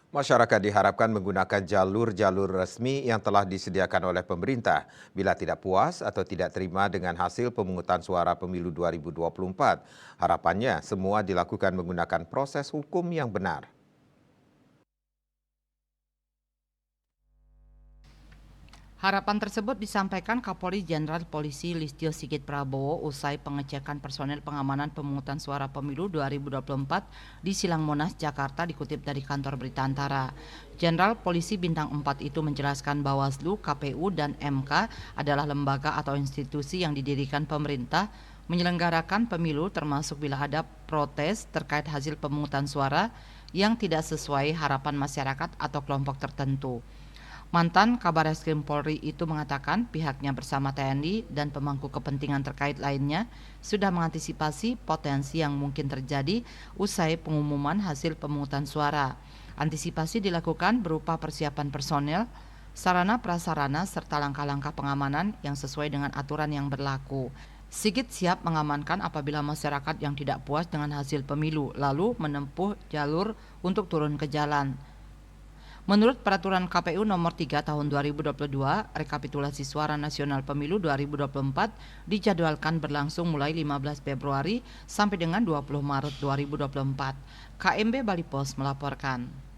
Masyarakat diharapkan menggunakan jalur-jalur resmi yang telah disediakan oleh pemerintah bila tidak puas atau tidak terima dengan hasil pemungutan suara pemilu 2024. Harapannya semua dilakukan menggunakan proses hukum yang benar. Harapan tersebut disampaikan Kapolri Jenderal Polisi Listio Sigit Prabowo usai pengecekan personel pengamanan pemungutan suara pemilu 2024 di Silang Monas, Jakarta, dikutip dari kantor Berita Antara. Jenderal Polisi Bintang 4 itu menjelaskan Bawaslu, KPU, dan MK adalah lembaga atau institusi yang didirikan pemerintah menyelenggarakan pemilu, termasuk bila ada protes terkait hasil pemungutan suara yang tidak sesuai harapan masyarakat atau kelompok tertentu. Mantan Kabar Eskrim Polri itu mengatakan pihaknya bersama TNI dan pemangku kepentingan terkait lainnya sudah mengantisipasi potensi yang mungkin terjadi usai pengumuman hasil pemungutan suara. Antisipasi dilakukan berupa persiapan personel, sarana prasarana, serta langkah-langkah pengamanan yang sesuai dengan aturan yang berlaku. Sigit siap mengamankan apabila masyarakat yang tidak puas dengan hasil pemilu lalu menempuh jalur untuk turun ke jalan. Menurut Peraturan KPU Nomor 3 Tahun 2022, rekapitulasi suara nasional pemilu 2024 dijadwalkan berlangsung mulai 15 Februari sampai dengan 20 Maret 2024. KMB Bali Pos melaporkan.